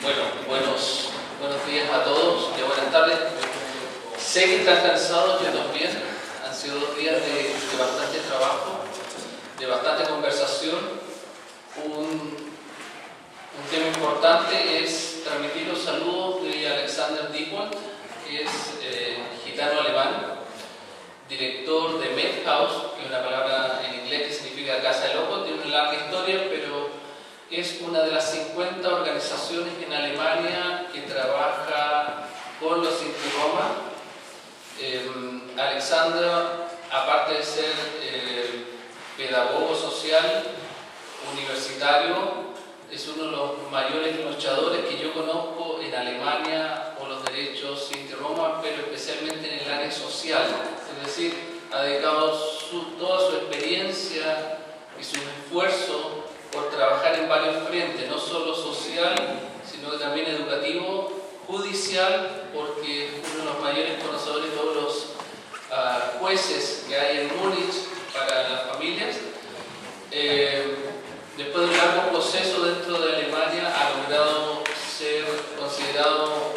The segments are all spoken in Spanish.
Bueno, buenos días a todos, y buenas tardes. Sé que están cansados, yo también. Han sido 2 días de bastante trabajo, de bastante conversación. Un tema importante es transmitir los saludos de Alexander Diepold, que es gitano alemán, director de Medhaus, que es una palabra en inglés que significa Casa de Locos. Tiene una larga historia, pero es una de las 50 organizaciones en Alemania que trabaja con los Sinti Roma. Alexander, aparte de ser pedagogo social, universitario, es uno de los mayores luchadores que yo conozco en Alemania por los derechos Sinti Roma, pero especialmente en el área social. Es decir, ha dedicado toda su experiencia y su esfuerzo por trabajar en varios frentes, no solo social, sino que también educativo, judicial, porque es uno de los mayores conocedores de todos los jueces que hay en Múnich para las familias. Después de un largo proceso dentro de Alemania, ha logrado ser considerado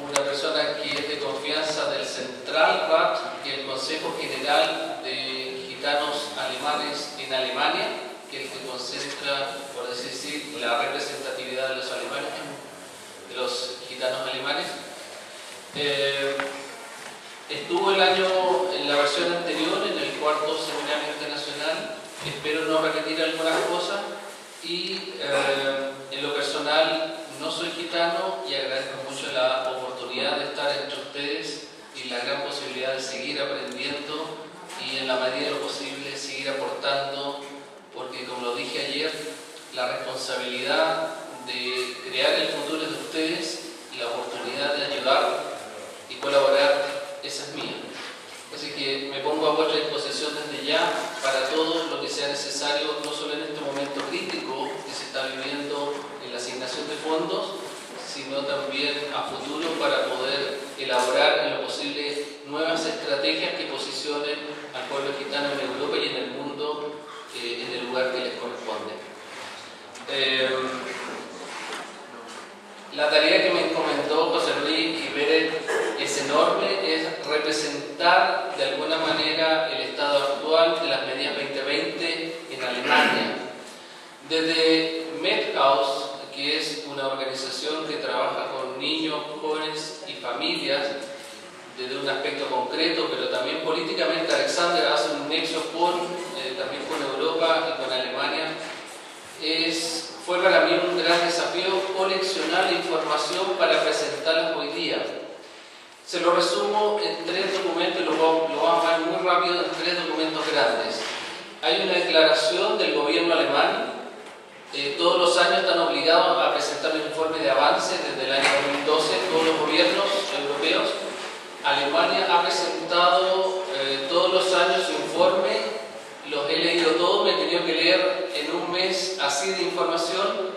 una persona que es de confianza del Zentralrat, que es el Consejo General de Gitanos Alemanes en Alemania, que es el que concentra, por decir así, la representatividad de los alemanes, de los gitanos alemanes. Estuvo el año en la versión anterior, en el 4º Seminario Internacional. Espero no repetir algunas cosas y en lo personal no soy gitano y agradezco mucho la oportunidad de estar entre ustedes y la gran posibilidad de seguir aprendiendo y en la medida de lo posible seguir aportando, porque como lo dije ayer, la responsabilidad de crear el futuro es de ustedes y la oportunidad de ayudar y colaborar, esa es mía. Así que me pongo a vuestra disposición desde ya para todo lo que sea necesario, no solo en este momento crítico que se está viviendo en la asignación de fondos, sino también a futuro para poder elaborar en lo posible nuevas estrategias que posicionen al pueblo gitano en Europa y en el mundo en el lugar que les corresponde. La tarea que me encomendó José Luis Iberet es enorme, es representar de alguna manera el estado actual de las medidas 2020 en Alemania. Desde Medhaus, que es una organización que trabaja con niños, jóvenes y familias, desde un aspecto concreto, pero también políticamente, Alexander hace un nexo también con Europa y con Alemania. Fue para mí un gran desafío coleccionar la información para presentarla hoy día. Se lo resumo en 3 documentos y lo vamos a ver muy rápido en 3 documentos grandes. Hay una declaración del gobierno alemán. Todos los años están obligados a presentar un informe de avance desde el año 2012, todos los gobiernos europeos. Alemania ha presentado todos los años su informe. Los he leído todos, me he tenido que leer en un mes así de información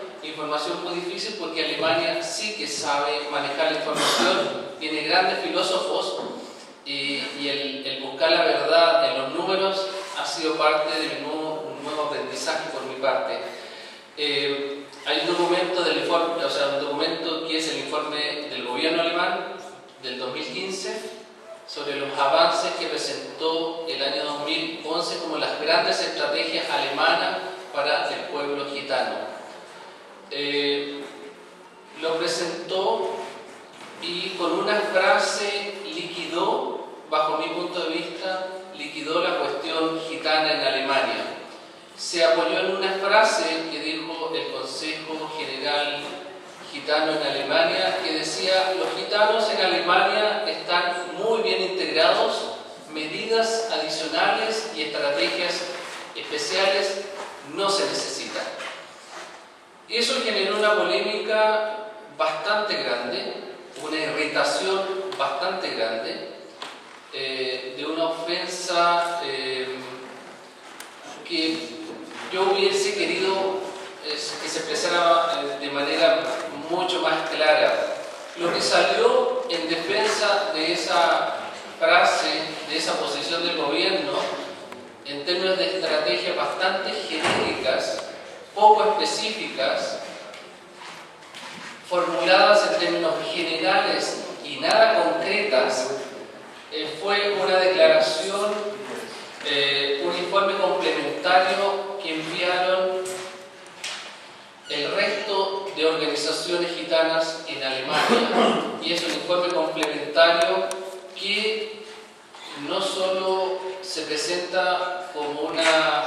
muy difícil porque Alemania sí que sabe manejar la información, tiene grandes filósofos y el buscar la verdad en los números ha sido parte de un nuevo aprendizaje por mi parte. Hay un documento del informe, un documento que es el informe del gobierno alemán del 2015, sobre los avances que presentó el año 2011 como las grandes estrategias alemanas para el pueblo gitano. Lo presentó y con una frase liquidó, bajo mi punto de vista, la cuestión gitana en Alemania. Se apoyó en una frase que dijo el Consejo General Gitano en Alemania, que decía: los gitanos en Alemania están muy bien integrados, medidas adicionales y estrategias especiales no se necesitan. Y eso generó una polémica bastante grande, una irritación bastante grande, de una ofensa que yo hubiese querido que se expresara de manera mucho más clara. Lo que salió en defensa de esa frase, de esa posición del gobierno, en términos de estrategias bastante genéricas, poco específicas, formuladas en términos generales y nada concretas, fue una declaración, un informe complementario que enviaron el resto de organizaciones gitanas en Alemania, y es un informe complementario que no solo se presenta como una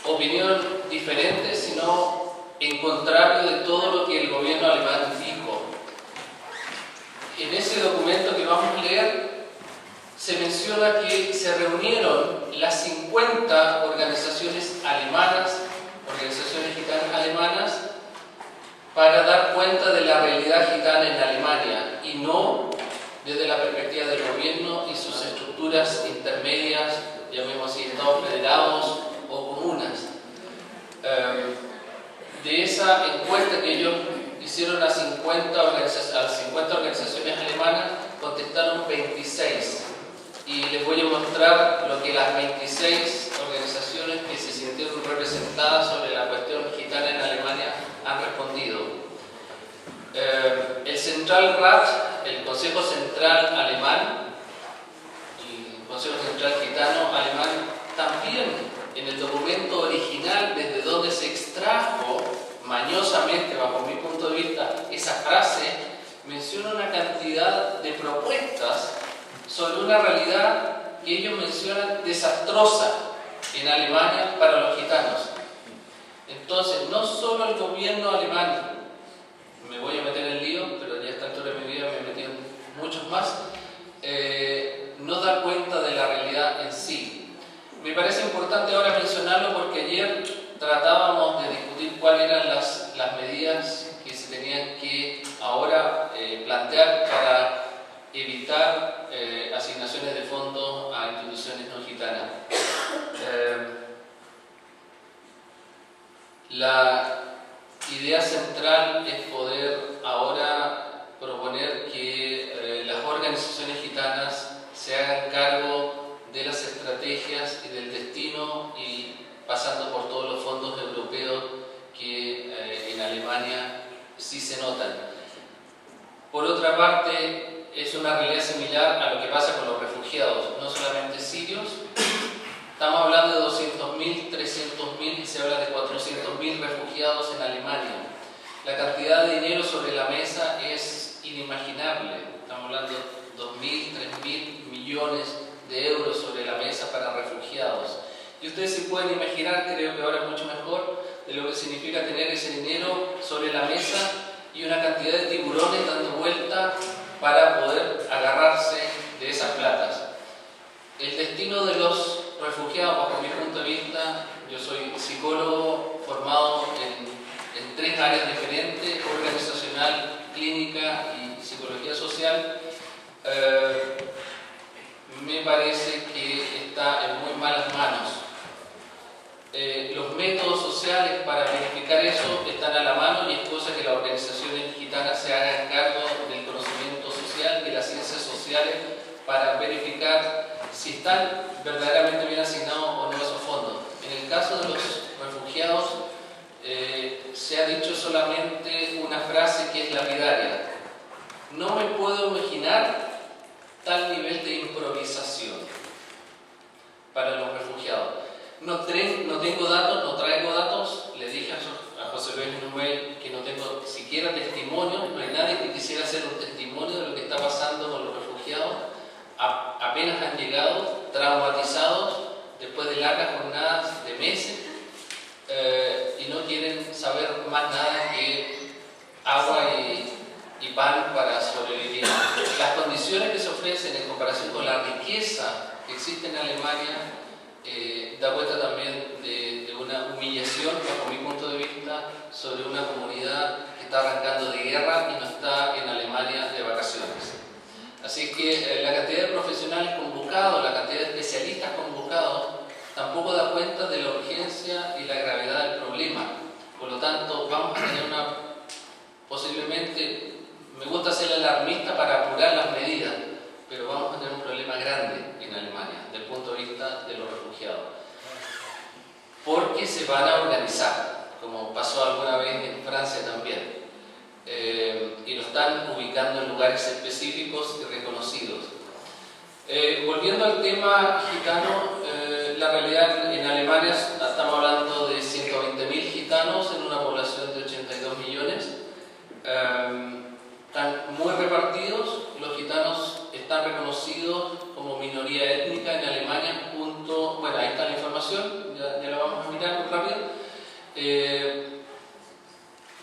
opinión diferente, sino en contrario de todo lo que el gobierno alemán dijo. En ese documento que vamos a leer se menciona que se reunieron las 50 organizaciones alemanas, organizaciones gitanas alemanas, para dar cuenta de la realidad gitana en Alemania y no desde la perspectiva del gobierno y sus estructuras intermedias, llamemos así, estados federados o comunas. De esa encuesta que ellos hicieron a 50 organizaciones alemanas, contestaron 26. Y les voy a mostrar lo que las 26 organizaciones que se sintieron representadas sobre la cuestión gitana en Alemania han respondido. El Zentralrat, el Consejo Central Alemán, y el Consejo Central Gitano Alemán, también en el documento original desde donde se extrajo mañosamente, bajo mi punto de vista, esa frase, menciona una cantidad de propuestas sobre una realidad que ellos mencionan desastrosa en Alemania para los gitanos. Entonces, no solo el gobierno alemán, me voy a meter en lío, pero ya a esta altura de mi vida me he metido en muchos más, no da cuenta de la realidad en sí. Me parece importante ahora mencionarlo porque ayer tratábamos de discutir cuáles eran las medidas que se tenían que ahora plantear para evitar asignaciones de fondos a instituciones no gitanas. La idea central es poder ahora proponer que las organizaciones gitanas se hagan cargo de las estrategias y del destino, y pasando por todos los fondos europeos que en Alemania sí se notan. Por otra parte, es una realidad similar a lo que pasa con los refugiados, no solamente sirios. Estamos hablando de 200.000, 300.000 y se habla de 400.000 refugiados en Alemania. La cantidad de dinero sobre la mesa es inimaginable. Estamos hablando de 2.000, 3.000 millones de euros sobre la mesa para refugiados. Y ustedes se pueden imaginar, creo que ahora mucho mejor, de lo que significa tener ese dinero sobre la mesa y una cantidad de tiburones dando vuelta para poder agarrarse de esas platas. El destino de los refugiados, bajo mi punto de vista, yo soy psicólogo formado en 3 áreas diferentes: organizacional, clínica y psicología social. Me parece que está en muy malas manos. Los métodos sociales para verificar eso están a la mano, y es cosa que las organizaciones gitanas se hagan cargo del conocimiento social, de las ciencias sociales, para verificar si están verdaderamente bien asignados o no esos fondos. En el caso de los refugiados, se ha dicho solamente una frase que es lapidaria: no me puedo imaginar tal nivel de improvisación para los refugiados. No tengo datos, no traigo datos. Le dije a José Luis en un mail que no tengo siquiera testimonio. No hay nadie que quisiera hacer un testimonio de lo que está pasando con los refugiados. Apenas han llegado, traumatizados, después de largas jornadas de meses, y no quieren saber más nada que agua y pan para sobrevivir. Las condiciones que se ofrecen en comparación con la riqueza que existe en Alemania da cuenta también de una humillación, bajo mi punto de vista, sobre una comunidad que está arrancando de guerra y no está en Alemania de vacaciones. Así que la cantidad de profesionales convocados, la cantidad de especialistas convocados, tampoco da cuenta de la urgencia y la gravedad del problema. Por lo tanto, vamos a tener posiblemente, me gusta ser alarmista para apurar las medidas, pero vamos a tener un problema grande en Alemania, desde el punto de vista de los refugiados. Porque se van a organizar, como pasó alguna vez en Francia también. y lo están ubicando en lugares específicos y reconocidos. Volviendo al tema gitano, la realidad en Alemania estamos hablando de 120.000 gitanos en una población de 82 millones. Están muy repartidos, los gitanos están reconocidos como minoría étnica en Alemania, bueno, ahí está la información, ya la vamos a mirar muy rápido.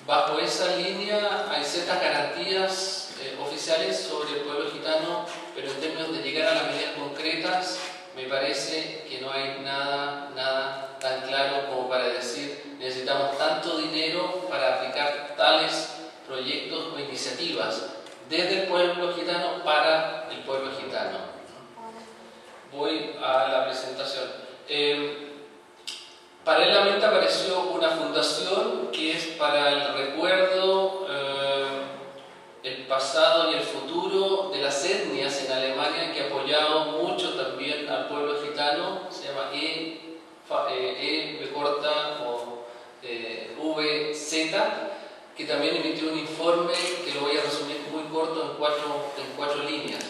Bajo esa línea hay ciertas garantías oficiales sobre el pueblo gitano, pero en términos de llegar a las medidas concretas, me parece que no hay nada tan claro como para decir necesitamos tanto dinero para aplicar tales proyectos o iniciativas desde el pueblo gitano para el pueblo gitano. Voy a la presentación. Paralelamente apareció una fundación que es para el recuerdo, el pasado y el futuro de las etnias en Alemania, que ha apoyado mucho también al pueblo gitano. Se llama VZ, que también emitió un informe que lo voy a resumir muy corto en cuatro líneas.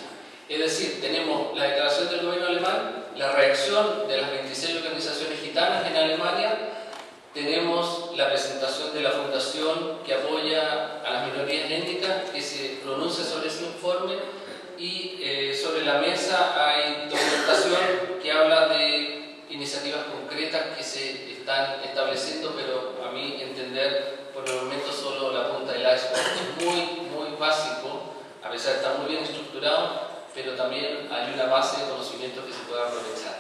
Es decir, tenemos la declaración del gobierno alemán, la reacción de las 26 organizaciones gitanas en Alemania, tenemos la presentación de la fundación que apoya a las minorías étnicas, que se pronuncia sobre ese informe, y sobre la mesa hay documentación que habla de iniciativas concretas que se están estableciendo, pero a mi entender, por el momento solo la punta del iceberg. Es muy básico, a pesar de estar muy bien estructurado, pero también hay una base de conocimiento que se puede aprovechar.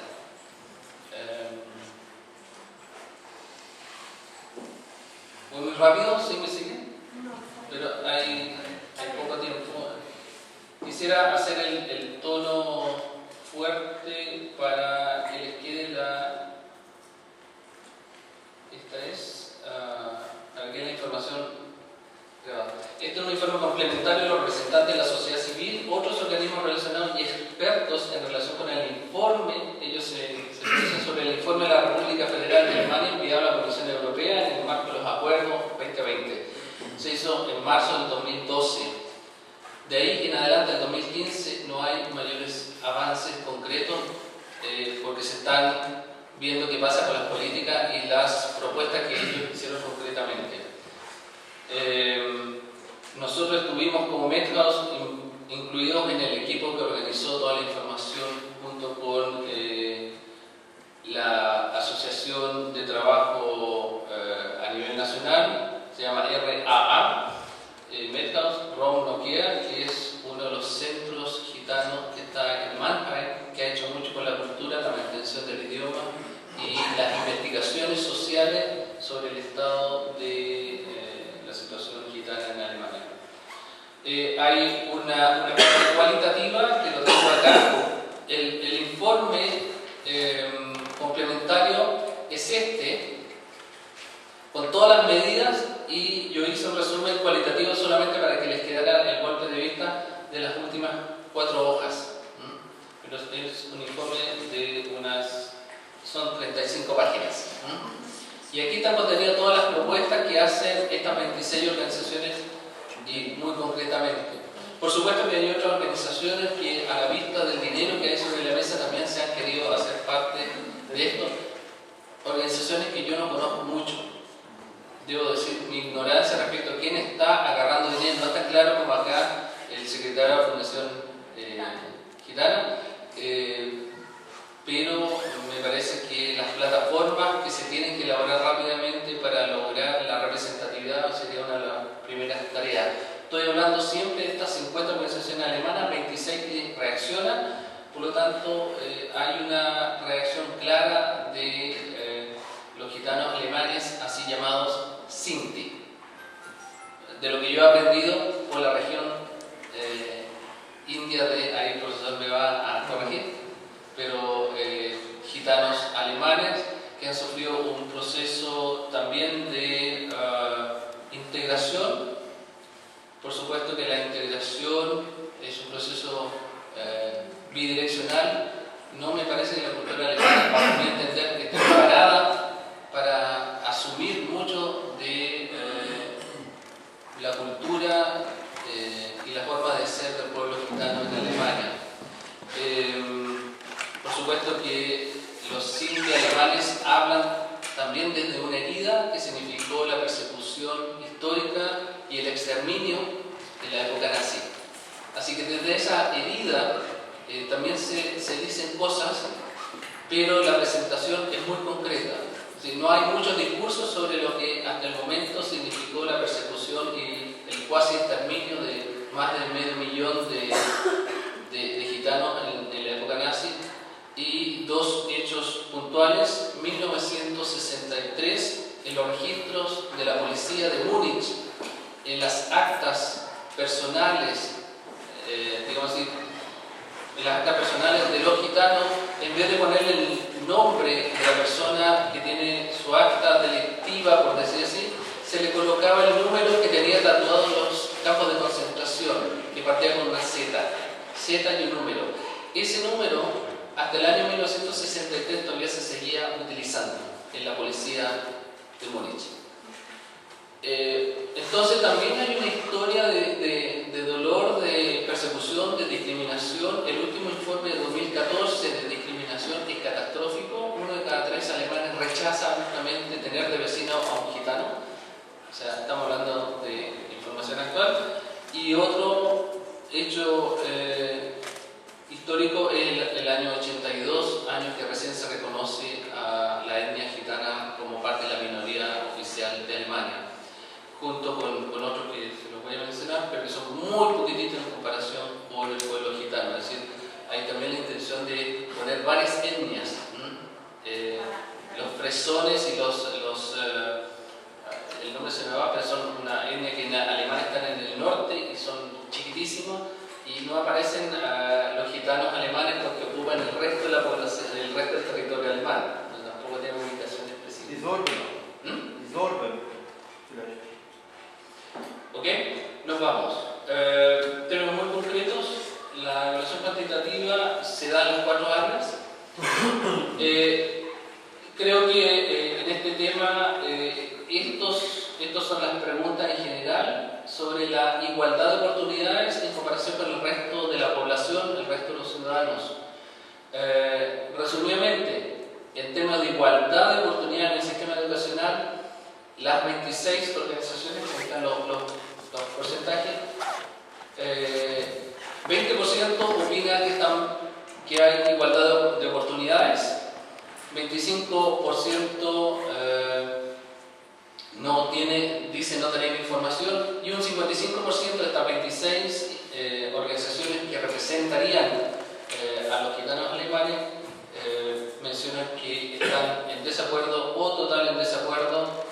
¿Voy muy rápido? ¿Sí me siguen? No. Pero hay poco tiempo. Quisiera hacer el tono fuerte para que les quede esta es la información. Este es un informe complementario de los representantes de la sociedad civil, otros organismos relacionados y expertos en relación con el informe. Ellos se pronuncian sobre el informe de la República Federal de Alemania enviado a la Comisión Europea en el marco de los acuerdos 2020. Se hizo en marzo del 2012. De ahí en adelante, en 2015, no hay mayores avances concretos porque se están viendo qué pasa con las políticas y las propuestas que ellos hicieron concretamente. Nosotros estuvimos como Medhouse incluidos en el equipo que organizó toda la información junto con la Asociación de Trabajo a nivel nacional, se llama RAA, Medhouse, Raum Nokia, que es uno de los centros gitanos que está en Mannheim, que ha hecho mucho con la cultura, la mantención del idioma y las investigaciones sociales sobre el estado de la situación gitana en Alemania. Hay una parte cualitativa que lo tengo acá. El informe complementario es este, con todas las medidas, y yo hice un resumen cualitativo solamente para que les quedara el golpe de vista de las últimas 4 hojas. Pero es un informe de son 35 páginas. Y aquí están contenidas todas las propuestas que hacen estas 26 organizaciones y muy concretamente. Por supuesto que hay otras organizaciones que a la vista del dinero que hay sobre la mesa también se han querido hacer parte de esto. Organizaciones que yo no conozco mucho. Debo decir, mi ignorancia respecto a quién está agarrando dinero no está claro como acá el secretario de la Fundación Gitana, pero me parece que las plataformas que se tienen que elaborar rápidamente para lograr la representatividad sería una de las primeras tareas. Estoy hablando siempre de estas 50 organizaciones alemanas, 26 que reaccionan, por lo tanto hay una reacción clara de los gitanos alemanes, así llamados Sinti. De lo que yo he aprendido por la región india ahí el profesor me va a corregir, pero gitanos alemanes que han sufrido un proceso también de integración. Por supuesto que la integración es un proceso bidireccional. No me parece que la cultura alemana va a entender que esté preparada para asumir mucho de la cultura exterminio de la época nazi. Así que desde esa herida también se dicen cosas, pero la presentación es muy concreta. No hay muchos discursos sobre lo que hasta el momento significó la persecución y el cuasi exterminio de más de 500.000 de gitanos en la época nazi, y dos hechos puntuales. 1963, en los registros de la policía de Múnich, en las actas personales, digamos así, en las actas personales de los gitanos, en vez de ponerle el nombre de la persona que tiene su acta delictiva, por decir así, se le colocaba el número que tenía tatuado en los campos de concentración, que partía con una Z y un número. Ese número, hasta el año 1963, todavía se seguía utilizando en la policía de Múnich. Entonces también hay una historia de dolor, de persecución, de discriminación. El último informe de 2014 de discriminación es catastrófico. 1 de cada 3 alemanes rechaza justamente tener de vecino a un gitano. O sea, estamos hablando de información actual. Y otro hecho histórico es el año 82, año que recién se reconoce a la etnia gitana como parte de la minoría oficial de Alemania, junto con otros que se los voy a mencionar, pero que son muy poquititos en comparación con el pueblo gitano. Es decir, hay también la intención de poner varias etnias, los fresones y el nombre se me va, pero son una etnia que en alemán están en el norte y son chiquitísimos, y no aparecen los gitanos alemanes porque ocupan el resto de la población, el resto del territorio alemán, tampoco tienen ubicación específica. ¿Ok? Nos vamos. Términos muy concretos. La evaluación cuantitativa se da en las 4 áreas. Creo que en este tema estos son las preguntas en general sobre la igualdad de oportunidades en comparación con el resto de la población, el resto de los ciudadanos. Resumidamente, en temas de igualdad de oportunidades en el sistema educacional, las 26 organizaciones, que están los porcentajes, 20% opina que hay igualdad de oportunidades, 25% dice no tener información, y un 55% de estas 26 organizaciones que representarían a los gitanos alemanes mencionan que están en desacuerdo o total en desacuerdo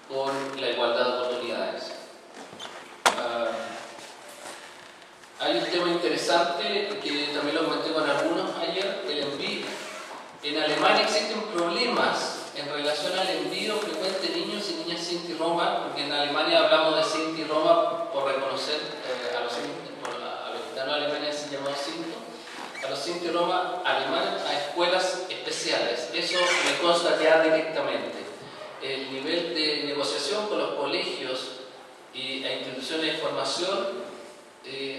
con la igualdad de oportunidades. Hay un tema interesante que también lo comenté con algunos ayer, el envío. En Alemania existen problemas en relación al envío frecuente de niños y niñas Sinti y Roma, porque en Alemania hablamos de Sinti y Roma por reconocer a los gitanos alemanes se llamados Sinti, a los Sinti y Roma alemanes a escuelas especiales. Eso me consta ya directamente. El nivel de negociación con los colegios e instituciones de formación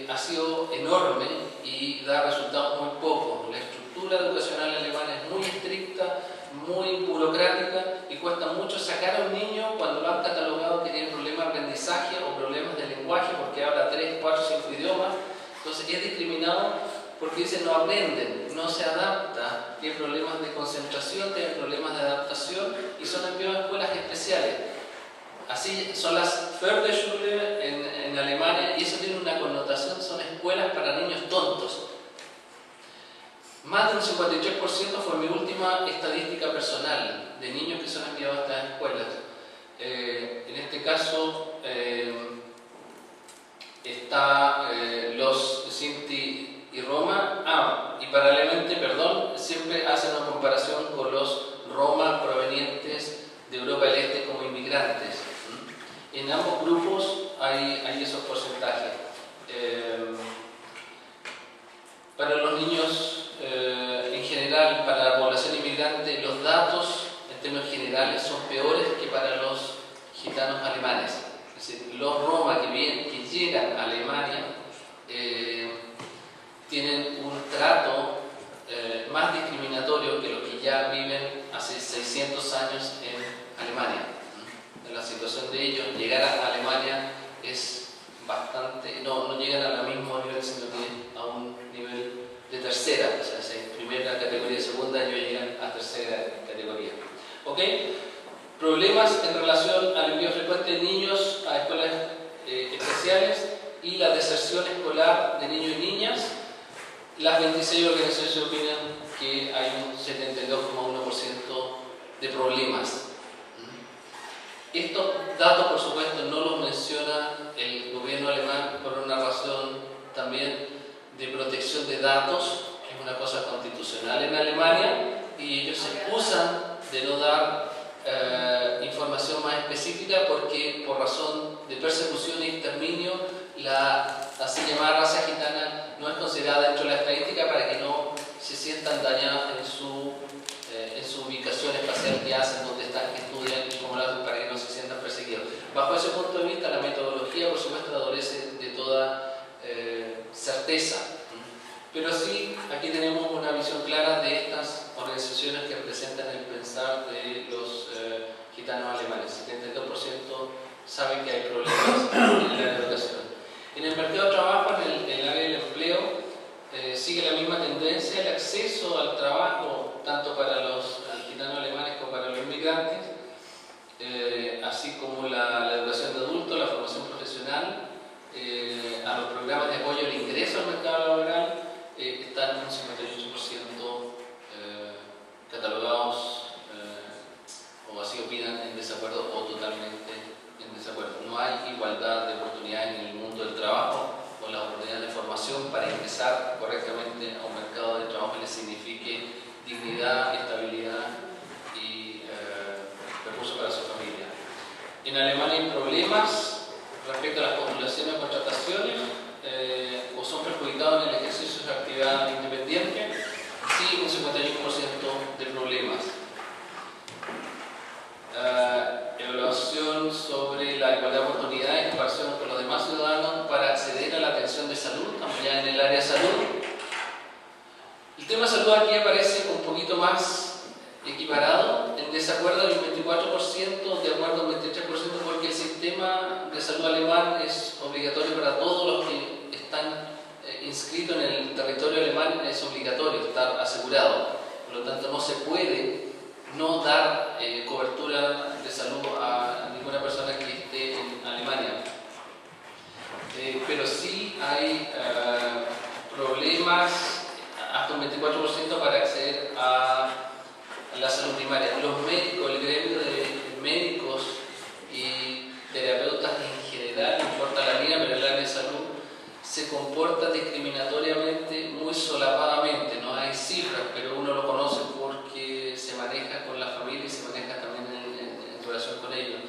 ha sido enorme y da resultados muy pocos. La estructura educacional alemana es muy estricta, muy burocrática, y cuesta mucho sacar a un niño cuando lo han catalogado que tiene problemas de aprendizaje o problemas de lenguaje porque habla 3, 4, 5 idiomas. Entonces es discriminado porque dicen no aprenden, no se adapta, tiene problemas de concentración, tiene problemas de adaptación y son enviados a escuelas especiales. Así son las Förderschule en Alemania, y eso tiene una connotación, son escuelas para niños tontos. Más de un 53% fue mi última estadística personal de niños que son enviados a estas escuelas. En este caso está los Sinti y Roma, y paralelamente, siempre hacen una comparación con los Roma provenientes de Europa del Este como inmigrantes. En ambos grupos hay esos porcentajes. Para los niños en general, para la población inmigrante, los datos en términos generales son peores que para los gitanos alemanes. Es decir, los Roma que llegan a Alemania tienen un trato más discriminatorio que los que ya viven hace 600 años en Alemania. La situación de ellos, llegar a Alemania es bastante, no llegan al mismo nivel, sino que a un nivel de tercera, o sea, si primera categoría y segunda, ellos llegan a tercera categoría. ¿Ok? Problemas en relación al envío frecuente de niños a escuelas especiales y la deserción escolar de niños y niñas. Las 26 organizaciones opinan que hay un 72,1% de problemas. Estos datos, por supuesto, no los menciona el gobierno alemán por una razón también de protección de datos, que es una cosa constitucional en Alemania, y ellos se excusan de no dar información más específica porque por razón de persecución e exterminio la así llamada raza gitana no es considerada dentro de la estadística para que no se sientan dañadas en su ubicación espacial que hacen, donde están, que estudian y cómo lo hacen para que no se sientan perseguidos. Bajo ese punto de vista, la metodología, por supuesto, adolece de toda certeza. Pero sí, aquí tenemos una visión clara de estas organizaciones que representan el pensar de los gitanos alemanes. 72% saben que hay problemas en la educación. En el mercado de trabajo, en el área del empleo, sigue la misma tendencia. El acceso al trabajo, tanto para los gitanos alemanes como para los inmigrantes, así como la educación de adultos, la formación profesional, a los programas de apoyo al ingreso al mercado laboral, están en un 58% catalogados o así opinan en desacuerdo o totalmente en desacuerdo. No hay igualdad de oportunidades en el mundo del trabajo o las oportunidades de formación para ingresar correctamente a un mercado de trabajo que les signifique dignidad, estabilidad y recursos para su familia. En Alemania hay problemas respecto a las postulaciones o contrataciones, o son perjudicados en el ejercicio de su actividad independiente. Sí, un 51% de problemas. Evaluación sobre la igualdad de oportunidades en comparación con los demás ciudadanos para acceder a la atención de salud, estamos ya en el área de salud. El tema de salud aquí aparece un poquito más equiparado, en desacuerdo del 24%, de acuerdo al 23%, porque el sistema de salud alemán es obligatorio para todos los que están inscritos en el territorio alemán, es obligatorio estar asegurado. Por lo tanto, no se puede no dar cobertura de salud a ninguna persona que esté en Alemania. Pero sí hay problemas hasta un 24% para acceder a la salud primaria. Los médicos, el gremio de médicos y terapeutas en general, no importa la línea, pero el área de salud se comporta discriminatoriamente, muy solapadamente. No hay cifras, pero uno lo conoce porque se maneja con la familia y se maneja también en relación con ellos.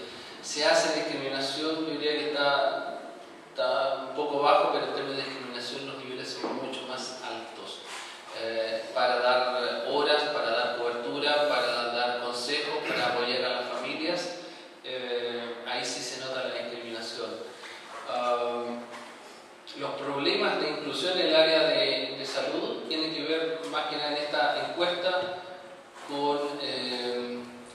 Se hace discriminación, yo diría que está un poco bajo, pero en términos de discriminación los niveles son mucho más altos. Para dar horas, para dar cobertura, para dar consejos, para apoyar a las familias, ahí sí se nota la discriminación. Los problemas de inclusión en el área de salud tienen que ver más que nada en esta encuesta con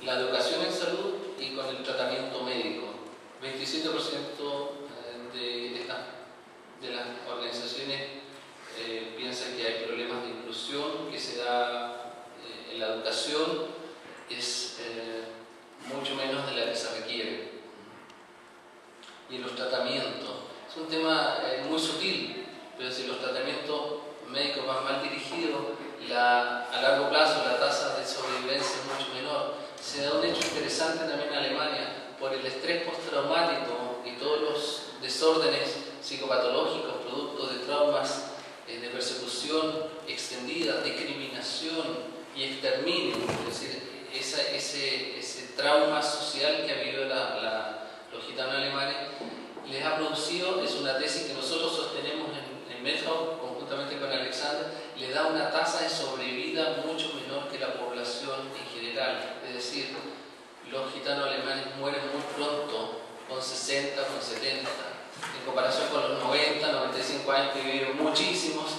la educación en salud y con el tratamiento médico. 27% de las organizaciones piensan que hay problemas de inclusión que se da en la educación, es mucho menos de la que se requiere. Y en los tratamientos, es un tema muy sutil, pero si los tratamientos médicos van mal dirigidos, a largo plazo la tasa de sobrevivencia es mucho menor. Se da un hecho interesante también en Alemania, por el estrés postraumático y todos los desórdenes psicopatológicos, producto de traumas de persecución extendida, discriminación y exterminio, es decir, ese trauma social que ha vivido los gitanos alemanes, les ha producido, es una tesis que nosotros sostenemos en Medhouse, conjuntamente con Alexander, le da una tasa de sobrevida mucho menor que la población en general. Es decir, los gitanos alemanes mueren muy pronto, con 60, con 70, en comparación con los 90, 95 años que vivieron muchísimos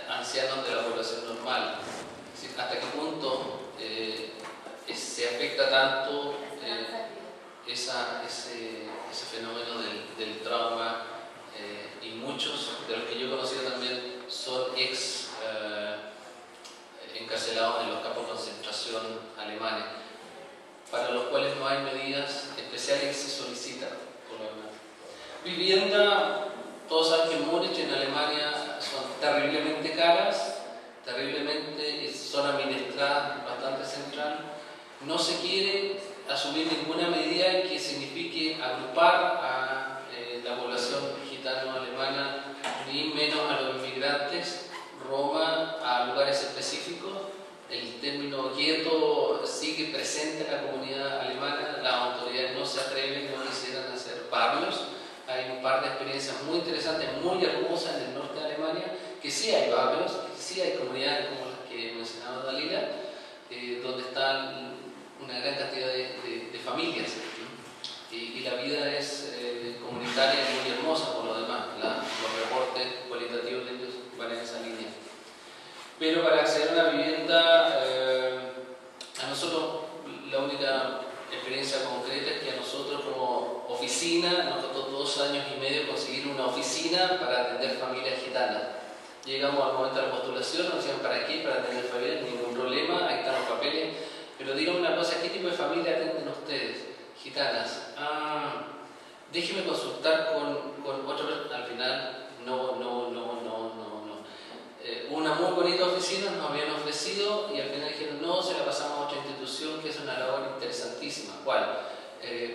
ancianos de la población normal. Es decir, hasta qué punto se afecta tanto ese fenómeno del trauma Vivienda, todos saben que en Múnich, en Alemania, son terriblemente caras, zona administrada bastante central. No se quiere asumir ninguna medida que signifique agrupar a la población gitano-alemana, ni menos a los inmigrantes, Roma, a lugares específicos. El término gueto sigue presente en la comunidad alemana, las autoridades no se atreven, no quisieran hacer barrios. Hay un par de experiencias muy interesantes, muy hermosas en el norte de Alemania, que sí hay barrios, que sí hay comunidades como las que mencionaba Dalila, donde están una gran cantidad de familias. Y la vida es comunitaria y muy hermosa por lo demás. Los reportes cualitativos de ellos van en esa línea. Pero para acceder a una vivienda, a nosotros la única experiencia concreta es que a nosotros como oficina nos costó 2 años y medio conseguir una oficina para atender familias gitanas. Llegamos al momento de la postulación, nos decían ¿para qué? Para atender familias, ningún problema, ahí están los papeles. Pero díganme una cosa, ¿qué tipo de familia atienden ustedes, gitanas? Déjeme consultar con otro, al final no. Una muy bonita oficina nos habían ofrecido y al final dijeron no, se la pasamos a otra institución que es una labor interesantísima. ¿Cuál?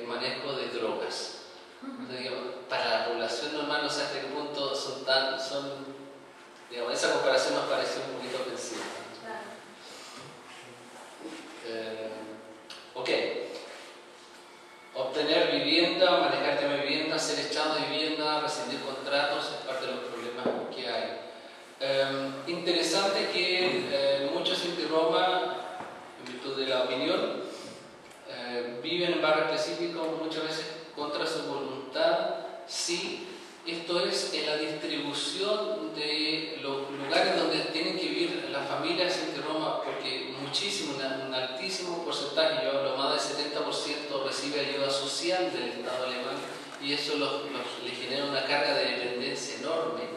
Manejo de drogas. Entonces, para la población normal no sé hasta qué punto digamos, esa comparación nos pareció un poquito ofensiva. Ok. Obtener vivienda, manejar tema de vivienda, ser echado de vivienda, rescindir contratos, es parte de los problemas que hay. Interesante que muchos Inti Roma, en virtud de la opinión, viven en barrios específicos muchas veces contra su voluntad. Sí, esto es en la distribución de los lugares donde tienen que vivir las familias Inti Roma, porque un altísimo porcentaje, yo hablo más del 70%, recibe ayuda social del Estado alemán y eso les genera una carga de dependencia enorme.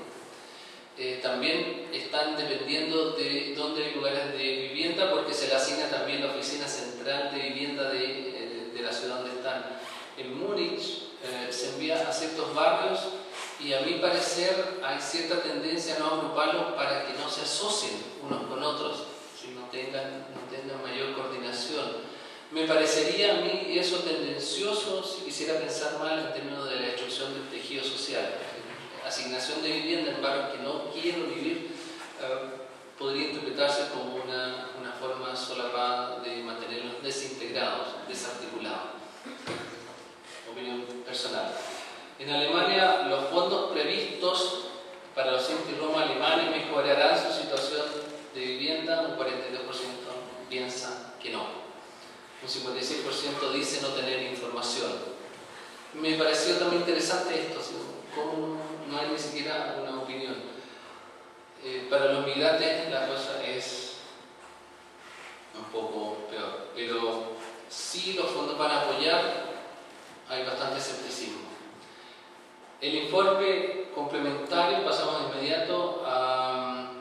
También están dependiendo de dónde hay lugares de vivienda porque se le asigna también la oficina central de vivienda de la ciudad donde están. En Múnich se envía a ciertos barrios y a mi parecer hay cierta tendencia a no agruparlos para que no se asocien unos con otros, si no tengan mayor coordinación. Me parecería a mí eso tendencioso si quisiera pensar mal en términos de la destrucción del tejido social. Asignación de vivienda en barrios que no quiero vivir podría interpretarse como una forma solapada de mantenerlos desintegrados, desarticulados. Opinión personal. En Alemania, los fondos previstos para los Inti Roma alemanes mejorarán su situación de vivienda. Un 42% piensa que no. Un 56% dice no tener información. Me pareció también interesante esto, cómo no hay ni siquiera una opinión. Para los migrantes la cosa es un poco peor, pero si los fondos van a apoyar, hay bastante escepticismo. El informe complementario, pasamos de inmediato a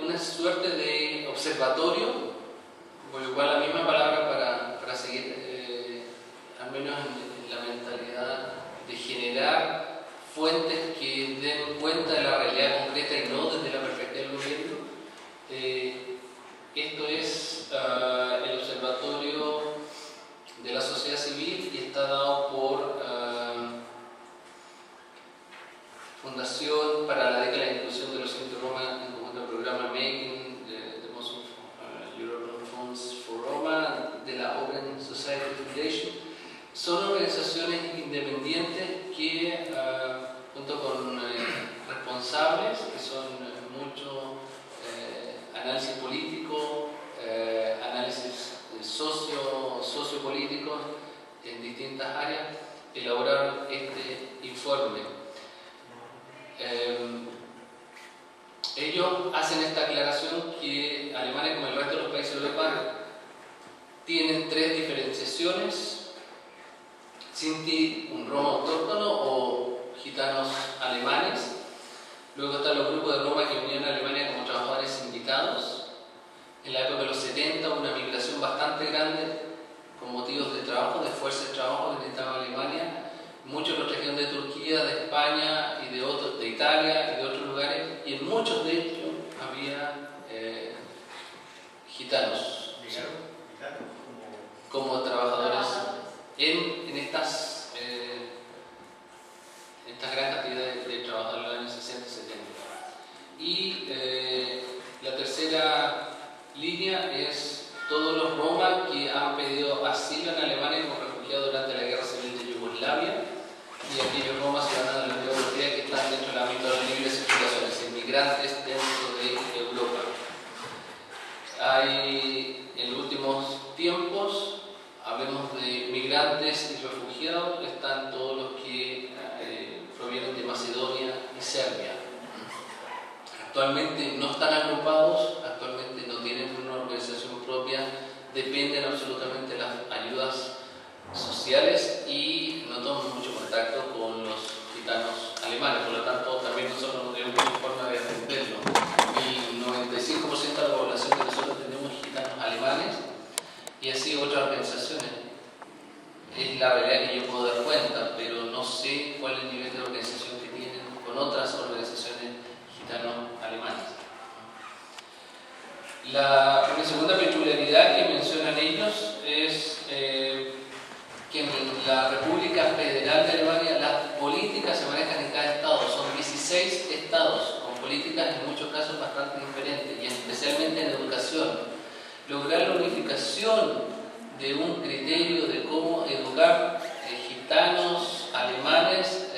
una suerte de observatorio, por lo cual la misma palabra para seguir, al menos en la mentalidad de generar fuentes que den cuenta de la realidad concreta y no desde la perspectiva del gobierno. Esto es el observatorio de la sociedad civil y está dado por Fundación para la década de inclusión de los Inti Roma en conjunto del programa Making de European Funds for Roma de la Open Society Foundation. Son organizaciones independientes que, junto con responsables, que son mucho análisis político, análisis sociopolíticos en distintas áreas, elaboraron este informe. Ellos hacen esta aclaración que Alemania, como el resto de los países de Europa, tienen 3 diferenciaciones: Sinti, un Roma autóctono o gitanos alemanes. Luego están los grupos de Roma que vinieron a Alemania como trabajadores invitados. En la época de los 70 una migración bastante grande con motivos de trabajo, de fuerza de trabajo que necesitaba Alemania. Muchos los trajeron de Turquía migrantes dentro de Europa. Hay, en los últimos tiempos, hablemos de migrantes y refugiados, están todos los que provienen de Macedonia y Serbia. Actualmente no están agrupados, actualmente no tienen una organización propia, dependen absolutamente de las ayudas sociales y no toman mucho contacto con los gitanos alemanes, por lo tanto también nosotros tenemos una forma de entenderlo. El 95% de la población que nosotros tenemos es gitanos alemanes y así otras organizaciones. Es la realidad que yo puedo dar cuenta, pero no sé cuál es el nivel de organización que tienen con otras organizaciones gitanos-alemanes. Una segunda peculiaridad que mencionan ellos es que en la República Federal de Alemania las políticas se manejan en cada estado. Son 16 estados con políticas en muchos casos bastante diferentes y especialmente en educación. Lograr la unificación de un criterio de cómo educar gitanos alemanes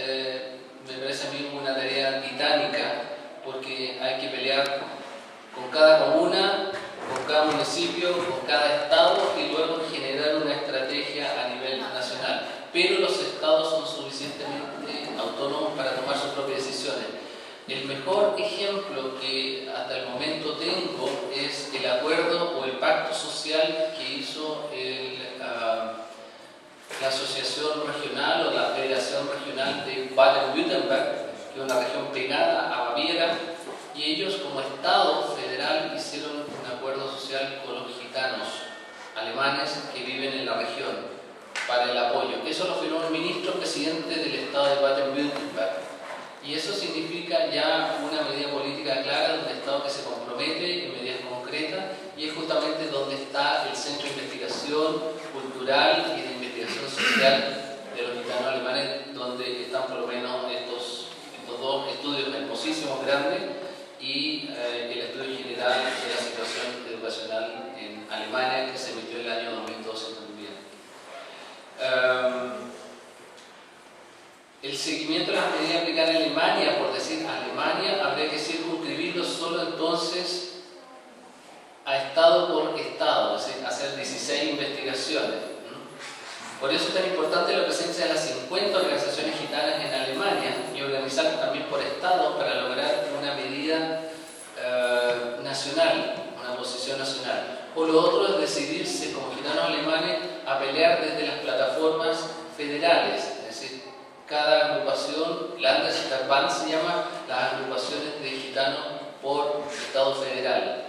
me parece a mí una tarea titánica, porque hay que pelear con cada comuna, con cada municipio, con cada estado y luego generar una estrategia a nivel nacional. Pero los estados son suficientemente autónomos para tomar sus propias decisiones. El mejor ejemplo que hasta el momento tengo es el acuerdo o el pacto social que hizo la Asociación Regional o la Federación Regional de Baden-Württemberg, que es una región pegada a Baviera, y ellos como Estado federal hicieron un acuerdo social con los gitanos alemanes que viven en la región para el apoyo. Eso lo firmó el ministro presidente del Estado de Baden-Württemberg. Y eso significa ya una medida política clara de un Estado que se compromete en medidas concretas, y es justamente donde está el Centro de Investigación Cultural y de Investigación Social de los gitanos alemanes, donde están por lo menos estos dos estudios hermosísimos, grandes, y el estudio general de la situación educacional en Alemania, que se emitió en el año 2012 también. El seguimiento de las medidas aplicadas en Alemania, por decir Alemania, habría que circunscribirlo solo entonces a estado por estado, es decir, hacer 16 investigaciones. Por eso es tan importante la presencia de las 50 organizaciones gitanas en Alemania y organizarlas también por estados para lograr una medida nacional, una posición nacional. O lo otro es decidirse como gitanos alemanes a pelear desde las plataformas federales, es decir, cada agrupación, Landesverband se llama, las agrupaciones de gitanos por Estado federal.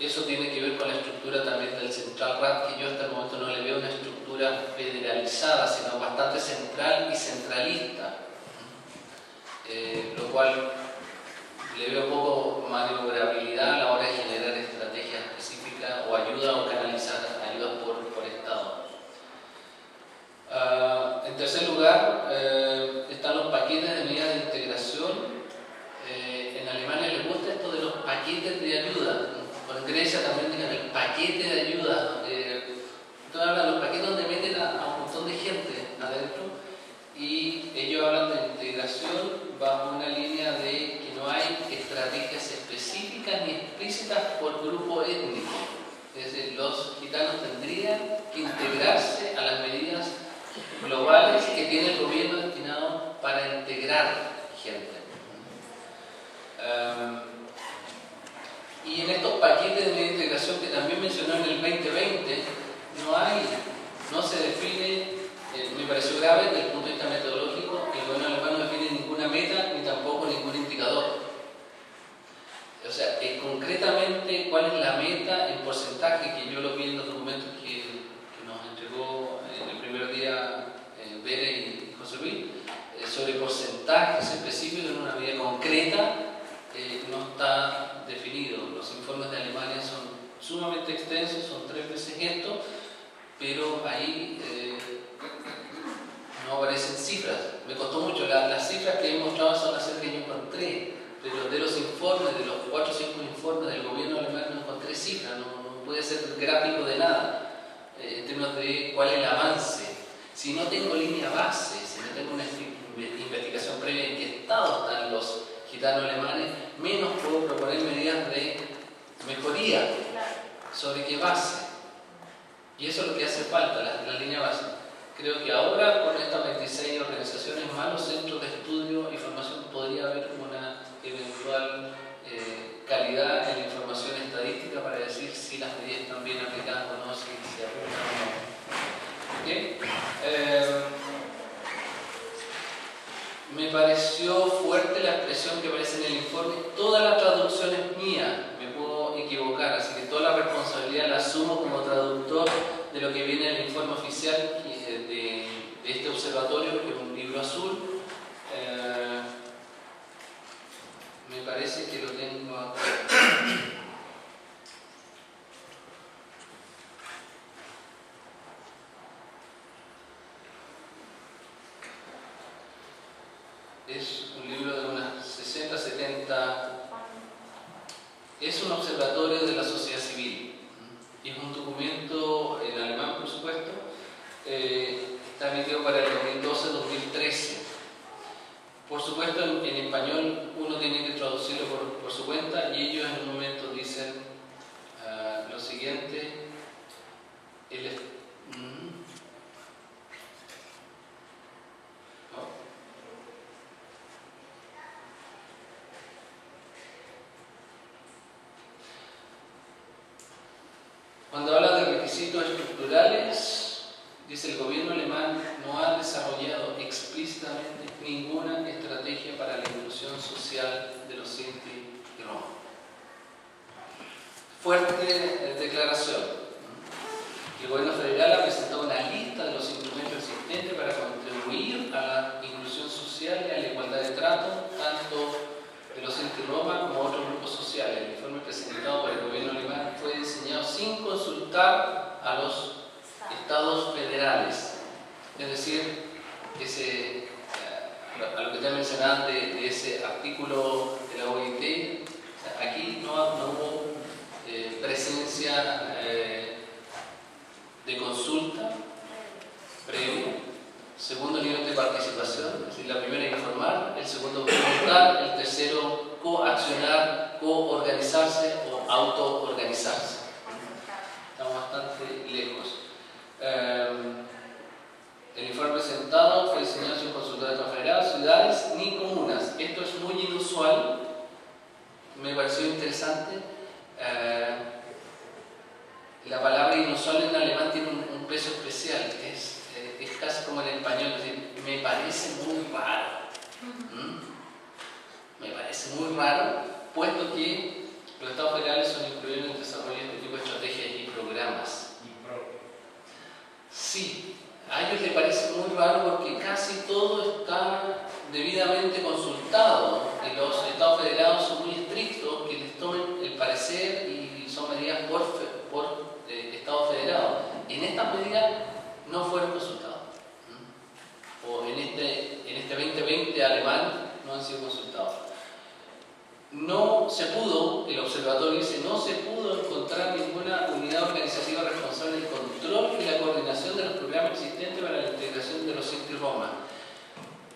Eso tiene que ver con la estructura también del Zentralrat, que yo hasta el momento no le veo una estructura federalizada, sino bastante central y centralista, lo cual le veo poco maniobrabilidad a la hora de generar estrategias específicas o ayuda o canalizar ayudas por Estado. En tercer lugar, están los paquetes de medidas de integración. En Alemania les gusta esto de los paquetes de ayuda. En Grecia también digan el paquete de ayuda. Entonces hablan de los paquetes donde meten a un montón de gente adentro, y ellos hablan de integración bajo una línea de que no hay estrategias específicas ni explícitas por grupo étnico. Es decir, los gitanos tendrían que integrarse a las medidas globales que tiene el gobierno destinado para integrar gente. Y en estos paquetes de integración que también mencionó en el 2020, no se define, me pareció grave desde el punto de vista metodológico, que el gobierno alemán no define ninguna meta ni tampoco ningún indicador. O sea, concretamente cuál es la meta en porcentaje, que yo lo vi en los documentos que nos entregó en el primer día Bere y José Luis, sobre porcentajes específicos en una medida concreta, no está definido. Los informes de Alemania son sumamente extensos, son 3 veces esto, pero ahí no aparecen cifras. Me costó mucho, las cifras que he mostrado son las que yo encontré, pero de los informes, de los 4 o 5 informes del gobierno alemán no encontré cifras, no puede ser gráfico de nada, en términos de cuál es el avance. Si no tengo línea base, si no tengo una investigación previa en qué estado están los gitano-alemanes, menos puedo proponer medidas de mejoría. ¿Sobre qué base? Y eso es lo que hace falta, la línea base. Creo que ahora, con estas 26 organizaciones más, los centros de estudio y formación, podría haber una eventual calidad en la información estadística para decir si las medidas están bien aplicadas o no, si se aplican o no. ¿Okay? Me pareció fuerte la expresión que aparece en el informe. Toda la traducción es mía, me puedo equivocar, así que toda la responsabilidad la asumo como traductor de lo que viene en el informe oficial de este observatorio, que es un libro azul. Me parece que lo tengo acá. Es un libro de unas 60, 70. Es un observatorio de la sociedad civil. Y es un documento en alemán, por supuesto. Está emitido para el 2012-2013. Por supuesto, en español uno tiene que traducirlo por su cuenta, y ellos en un momento dicen lo siguiente. Cuando habla de requisitos estructurales, dice: el gobierno alemán no ha desarrollado explícitamente ninguna estrategia para la inclusión social de los Sinti y Roma. Fuerte declaración. El gobierno federal ha presentado una lista de los instrumentos existentes para contribuir a la inclusión social y a la igualdad de trato, tanto de los Sinti y Roma como otros grupos sociales. El informe presentado por el gobierno alemán fue diseñado sin consultar a los estados federales. Es decir, a lo que te mencionaban de ese artículo de la OIT, aquí no hubo presencia de consulta previa. Segundo, nivel de participación, es decir, la primera informar, el segundo consultar, el tercero coaccionar, coorganizarse o autoorganizarse. Estamos bastante lejos. El informe presentado fue diseñado sin consultar a estados federados, ciudades ni comunas. Esto es muy inusual, me pareció interesante. La palabra inusual en alemán tiene un peso especial, es casi como en español, es decir, me parece muy raro. Me parece muy raro, puesto que los estados federales son incluidos en el desarrollo de este tipo de estrategias y programas. Sí, a ellos les parece muy raro porque casi todo está debidamente consultado y los estados federados son muy estrictos, que les tomen el parecer y son medidas por estado federado. En estas medidas no fueron consultados. O en este 2020 alemán no han sido consultados. No se pudo, el observatorio dice, no se pudo encontrar ninguna unidad organizativa responsable del control y la coordinación de los programas existentes para la integración de los Sinti y Roma.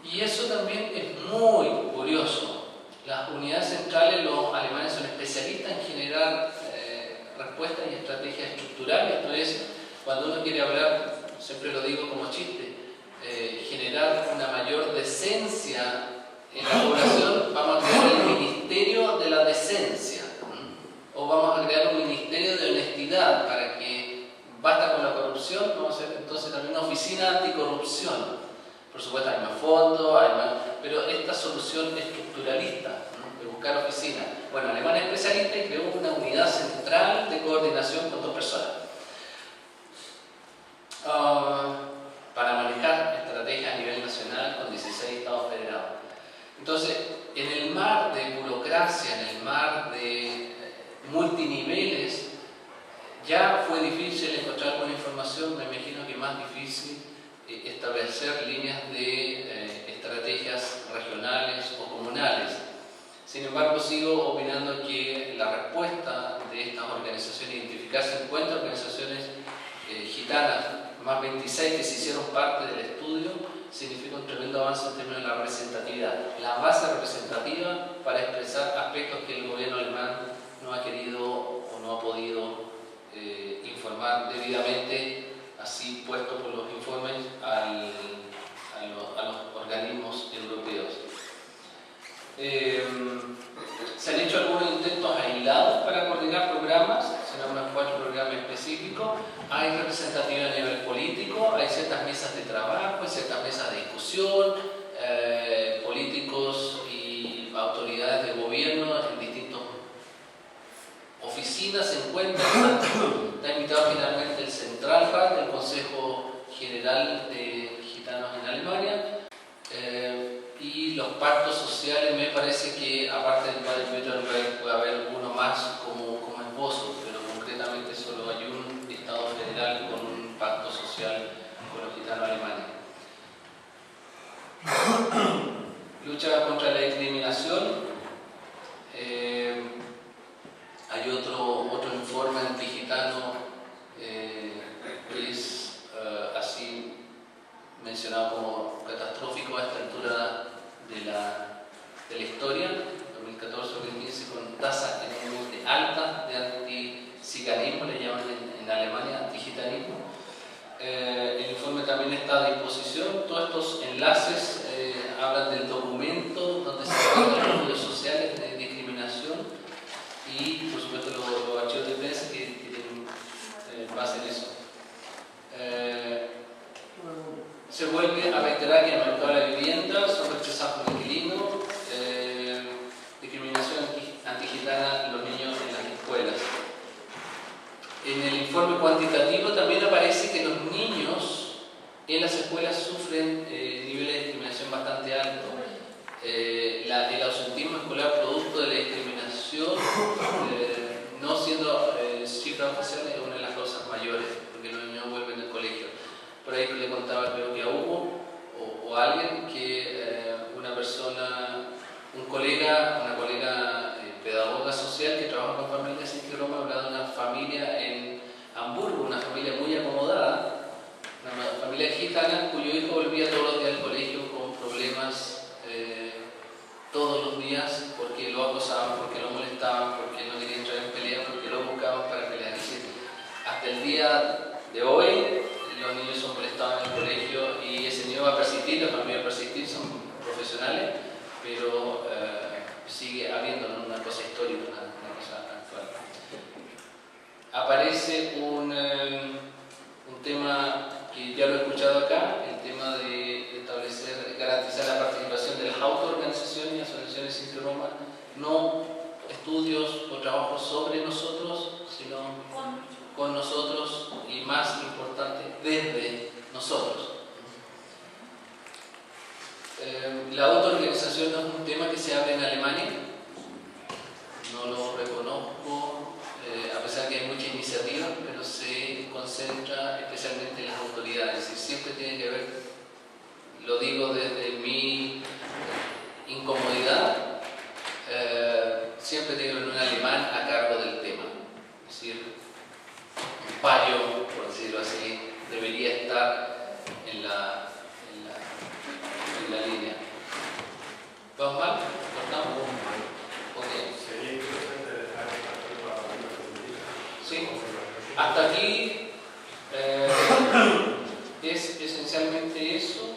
Y eso también es muy curioso. Las unidades centrales, los alemanes son especialistas en generar respuestas y estrategias estructurales. Esto es, cuando uno quiere hablar, siempre lo digo como chiste, generar una mayor decencia en la población, vamos a crear el Ministerio de la Decencia, o vamos a crear un Ministerio de Honestidad para que basta con la corrupción. Vamos a hacer entonces también una oficina anticorrupción. Por supuesto hay más fondos, pero esta solución estructuralista, ¿no?, de buscar oficinas. Bueno, Alemania es especialista y creó una unidad central de coordinación con 2 personas para manejar estrategias a nivel nacional con 16 estados federados. Entonces, en el mar de burocracia, en el mar de multiniveles, ya fue difícil encontrar buena información. Me imagino que es más difícil establecer líneas de estrategias regionales o comunales. Sin embargo, sigo opinando que la respuesta de estas organizaciones, identificar 50 organizaciones gitanas, más 26 que se hicieron parte del estudio, significa un tremendo avance en términos de la representatividad. La base representativa para expresar aspectos que el gobierno alemán no ha querido o no ha podido informar debidamente, así puesto por los informes a los organismos europeos. Se han hecho algunos intentos aislados para coordinar programas, son unos 4 programas específicos. Hay representatividad a nivel político, hay ciertas mesas de trabajo, hay ciertas mesas de discusión, políticos y autoridades de gobierno en distintas oficinas se encuentran. Está invitado finalmente el Central Rat del Consejo General de Gitanos en Alemania. Y los pactos sociales, me parece que aparte del Baden-Württemberg puede haber uno más como esbozo, pero concretamente solo hay un Estado federal con un pacto social con los gitanos alemanes. Lucha contra la discriminación. Hay otro informe antigitano que es así mencionado como catastrófico a esta altura de la historia, 2014-2015, con tasas enormemente altas de anticiganismo, le llaman en Alemania antigitanismo. El informe también está a disposición. Todos estos enlaces hablan del documento donde se hablan los estudios sociales de discriminación y, por supuesto, los archivos de prensa que tienen base en eso. Se vuelve a reiterar que en el mercado de la vivienda son rechazados por inquilinos, discriminación antigitana en los niños en las escuelas. En el informe cuantitativo también aparece que los niños en las escuelas sufren niveles de discriminación bastante altos. El ausentismo escolar producto de la discriminación, no siendo cifras oficiales, es una de las causas mayores, porque los niños vuelven del colegio. Por ahí le contaba, creo que a Hugo o a alguien, que una persona, una colega pedagoga social que trabaja con familias sin croma, hablaba de una familia en Hamburgo, una familia muy acomodada, una familia gitana cuyo hijo volvía todos los días al colegio con problemas todos los días, porque lo acosaban, porque lo molestaban, porque no quería entrar en pelea, porque lo buscaban para pelear. Es decir, hasta el día de hoy los niños son molestados en el colegio y ese niño va a persistir, la familia va a persistir, son profesionales, pero sigue habiendo una cosa histórica, una cosa actual. Aparece un tema que ya lo he escuchado acá, el tema de garantizar la participación de las autoorganizaciones y asociaciones sin Roma, no estudios o trabajos sobre nosotros, sino con nosotros y, más importante, desde nosotros. La autoorganización no es un tema que se abre en Alemania, no lo reconozco, a pesar que hay mucha iniciativa, pero se concentra especialmente en las autoridades, es decir, siempre tiene que ver, lo digo desde mi incomodidad, siempre tiene que haber un alemán a cargo del tema, es decir, un payo, por decirlo así, debería estar en la línea. ¿Vamos mal? ¿Cortamos? Okay. Sí. Hasta aquí es esencialmente eso.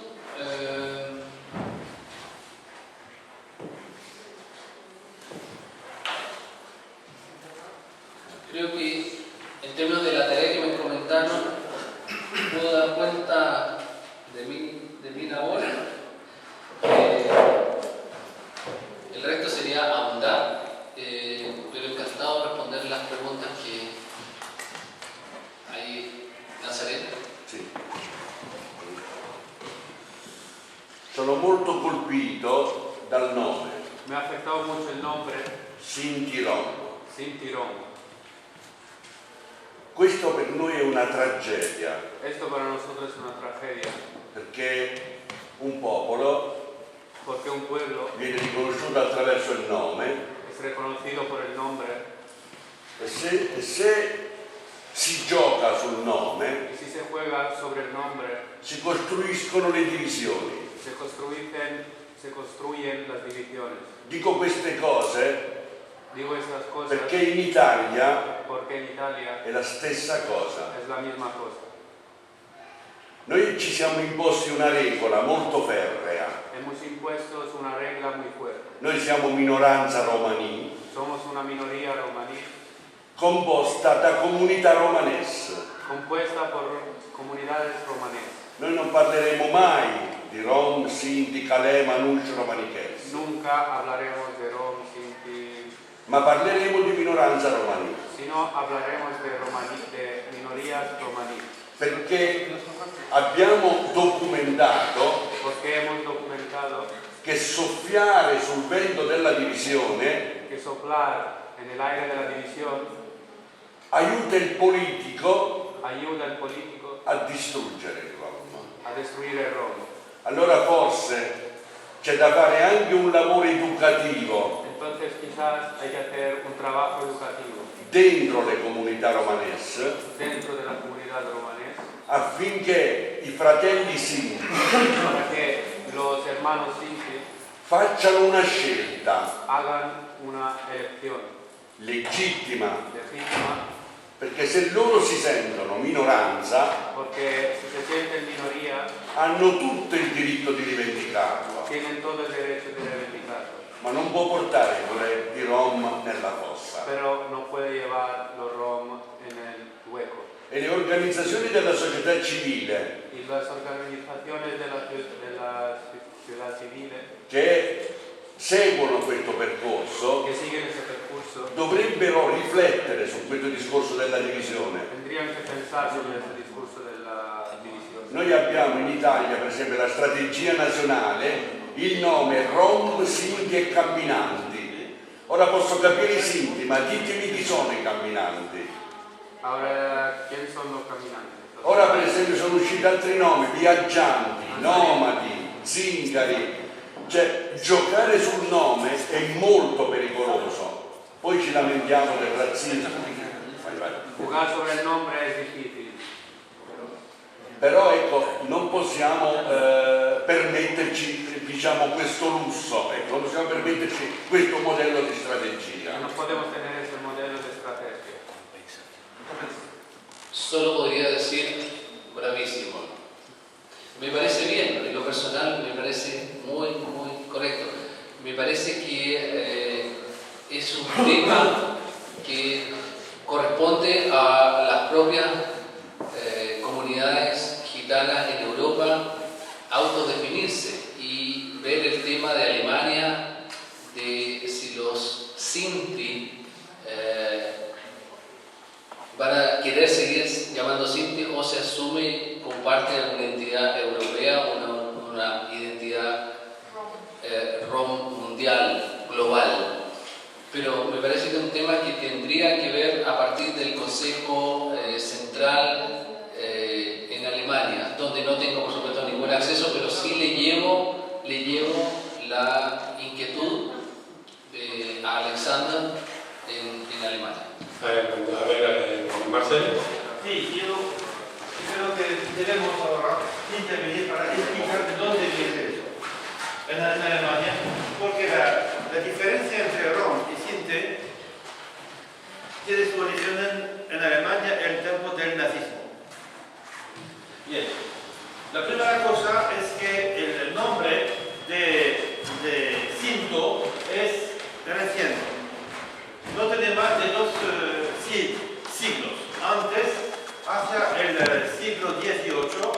Creo que en términos de la tarea que me comentaron, puedo dar cuenta de mi labor. El resto sería ahondar, pero encantado de responder las preguntas que hay. Nazaret. Sì. Sono molto colpito dal nome. Me ha afectado mucho el nombre Sinti Rom. Sinti Rom. Questo per noi è una tragedia. Esto para nosotros es una tragedia. Perché un popolo Porque un pueblo viene riconosciuto attraverso il nome es reconocido por el nombre e se si si gioca sul nome, y si se juega sobre el nombre, si costruiscono le divisioni. se construyen las divisiones. Dico queste cose Digo estas cosas perché in Italia porque en Italia è la stessa cosa. es la misma cosa. Noi ci siamo imposti una regola molto ferrea. Hemos impuesto una regla muy fuerte. Noi siamo minoranza romani, Somos una minoría romaní composta da comunità romanes. compuesta por comunidades romanesas. Noi non parleremo mai di Rom, Sinti, Calema, Nuncio, Romaniches, Nunca hablaremos de Rom, Sinti, ma parleremo di minoranza romani, sino hablaremos de minorías romaní. perché abbiamo documentato Porque hemos documentado che soffiare sul vento della divisione que soplar en el aire de la división aiuta il politico ayuda al político a distruggere il Rom. a destruir el Rom. Allora forse c'è da fare anche un lavoro educativo Entonces quizás hay que hacer un trabajo educativo dentro le comunità romanes dentro de la comunidad romanesa affinché i fratelli sinti para que los hermanos Sinti facciano una scelta hagan una elección legittima, legítima, perché se loro si sentono minoranza porque si se sienten minoría hanno tutto il diritto di rivendicarlo, tienen todo el derecho de reivindicarlo, ma non può portare pure i Rom nella fossa. pero no puede llevar los Rom en el hueco. E le organizzazioni della società civile Y las organizaciones de la ciudad civil che seguono questo percorso que siguen ese percurso dovrebbero riflettere su questo discorso della divisione. tendrían que pensar sobre ese discurso de la división. Noi abbiamo in Italia, per esempio, la strategia nazionale, il nome Rom, Sinti e Camminanti. Ora posso capire i Sinti, ma ditemi chi sono i camminanti. Ahora, ¿quiénes son los caminantes? Ora per esempio sono usciti altri nomi, viaggianti, nomadi, zingari. Cioè, giocare sul nome è molto pericoloso. Poi ci lamentiamo del razzismo. Vai. Jugar sobre el nombre es difícil. Però ecco, non possiamo permetterci, diciamo, questo lusso, ecco, non possiamo permetterci questo modello di strategia. No podemos tener ese modelo de estrategia. Solo podría decir bravísimo. Me parece bien, en lo personal me parece muy correcto. Me parece que es un tema que corresponde a las propias comunidades gitanas en Europa autodefinirse y ver el tema de Alemania, de si los Sinti van a querer seguir llamando Sinti o se asume como parte de una identidad europea, una identidad rom mundial, global. Pero me parece que es un tema que tendría que ver a partir del Consejo Central en Alemania, donde no tengo por supuesto ningún acceso, pero sí le llevo la inquietud a Alexander en Alemania. A ver, Marcelo. Sí, yo creo que debemos ahora intervenir para explicar de dónde viene eso en Alemania, porque la diferencia entre Rom y Sinti tiene su origen en Alemania en el tiempo del nazismo. Bien, la primera cosa es que el nombre de Sinto es reciente. No tiene más de 2 siglos. Antes, hacia el siglo XVIII,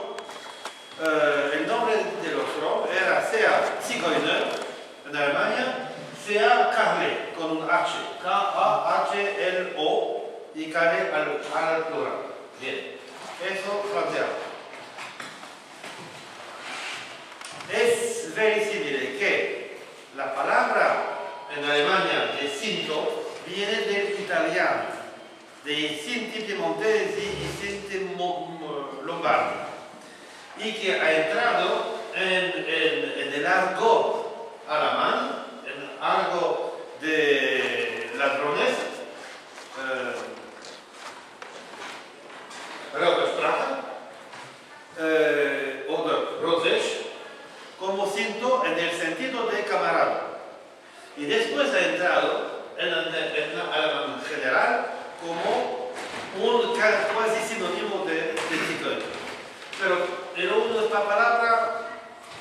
el nombre de los Rom era sea Zigeuner en Alemania, sea Carle con un H, K-A-H-L-O y Carle al plural. Bien, eso planteado. Es verosímil que la palabra en Alemania de Sinto viene del italiano, de Sinti Piemontesi y Sinti Lombardi, y que ha entrado en el argot alemán, en el argot de ladrones, como cinto en el sentido de camarada. Y después ha entrado en el alemán general como un casi sinónimo de cicloide. Pero esta palabra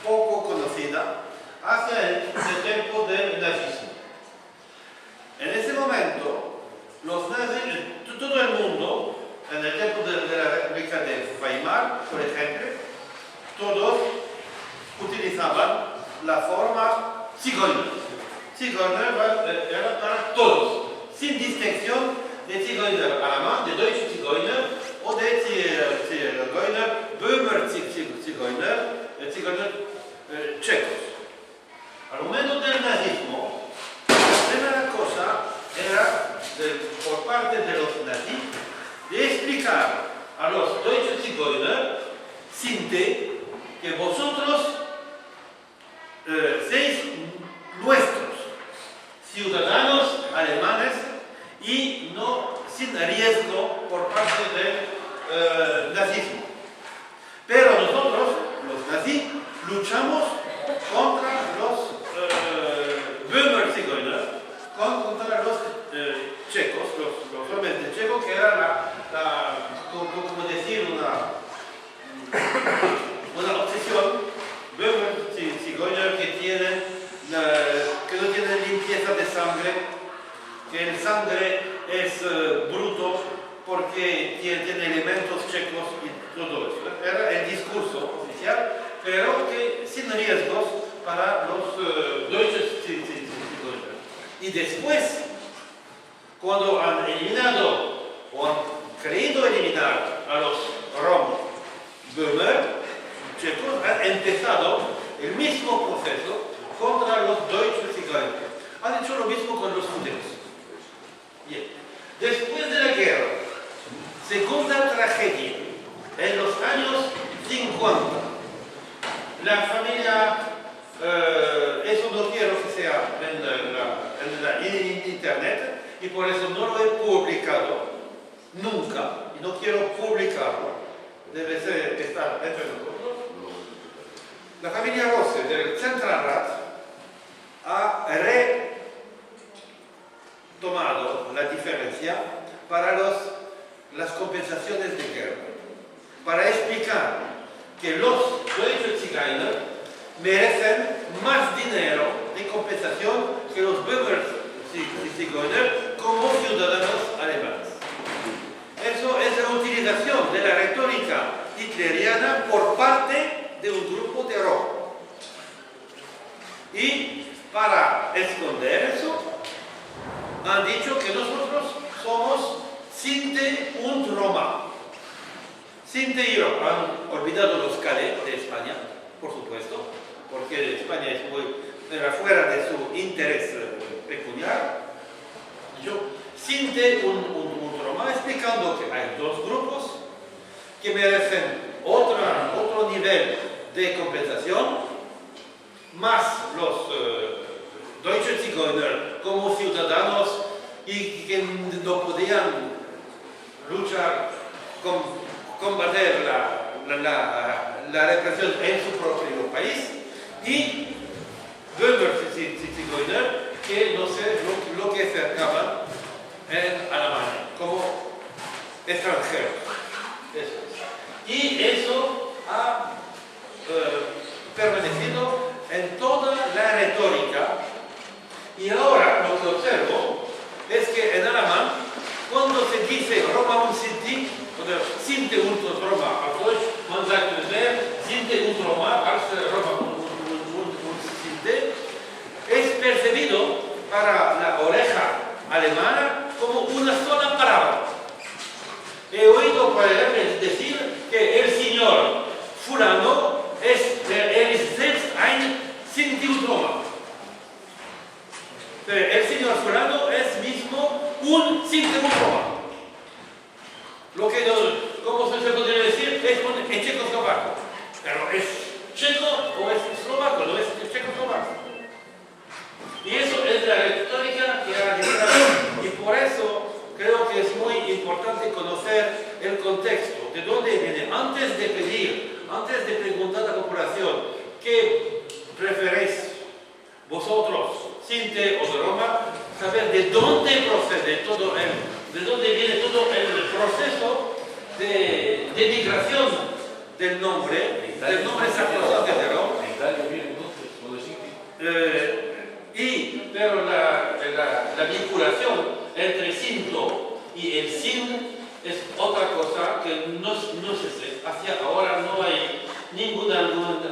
poco conocida hacia el tiempo del nazismo. En ese momento, los nazis, todo el mundo, en el tiempo de la República de Weimar, por ejemplo, todos utilizaban la forma Zigeuner. Zigeuner era para todos, sin distinción de Zigeuner alemán, de Deutsche Zigeuner o de Zigeuner, Böhmer Zigeuner checos. Al momento del nazismo, la primera cosa era, por parte de los nazis, de explicar a los Deutsche Zigeuner, Sinte, que vosotros sois nuestros ciudadanos alemanes y no sin riesgo por parte del nazismo. Pero nosotros, los nazis, luchamos contra los Böhmer Zigeuner, contra los checos, los hombres de Checo, que era como decir, una obsesión. Böhmer Zigeuner que no tienen limpieza de sangre, que el sangre es bruto porque tiene elementos checos y todo eso. Era el discurso oficial, pero que sin riesgos para los Deutsche Zigeuner. Y después, cuando han eliminado o han querido eliminar a los Rom Böhmer checos, han empezado el mismo proceso contra los Deutsche Zigeuner. Han hecho lo mismo con los judíos. Bien. Después de la guerra, segunda tragedia, en los años 50, la familia, eso no quiero que sea en internet, y por eso no lo he publicado nunca, y no quiero publicarlo, debe estar entre nosotros. La familia Rosse del Zentralrat ha retomado la diferencia para las compensaciones de guerra, para explicar que los Deutsche Zigeuner merecen más dinero de compensación que los Böhmer Zigeuner como ciudadanos alemanes. Eso es la utilización de la retórica hitleriana por parte de un grupo de Roma. Y para esconder eso, han dicho que nosotros somos Sinte und Roma. Sinte y Roma. Han olvidado los Calais de España, por supuesto, porque España era fuera de su interés peculiar. Sinte und Roma, explicando que hay dos grupos que merecen otro nivel de compensación, más los Deutsche Zigeuner como ciudadanos y que no podían luchar, combater la represión en su propio país, y Böhmer Zigeuner que no sé lo que cercaban en Alemania como extranjeros. Eso es. Y eso ha permanecido en toda la retórica. Y ahora lo que observo es que en alemán, cuando se dice Roma und Sinti, oder Sinte und Roma, auf Deutsch, man sagt mehr Sinte und Roma als Roma und Sinte, es percibido para la oreja alemana como una sola palabra. He oído, por ejemplo, decir que el señor fulano es selbst ein Sinti und Roma. El señor fulano es mismo un Sinti und Roma. Lo que como se podría decir es en checoslovaco. Pero es checo o es eslovaco, no es checoslovaco. Y eso es la retórica que ha llegado. Y por nosotros, Sinte o de Roma, saber de dónde procede todo de dónde viene todo el proceso de migración del nombre sacrosanto de Roma. Pero la vinculación entre Sinto y el Sin es otra cosa que no se sé. Hacia ahora no hay ningún argumento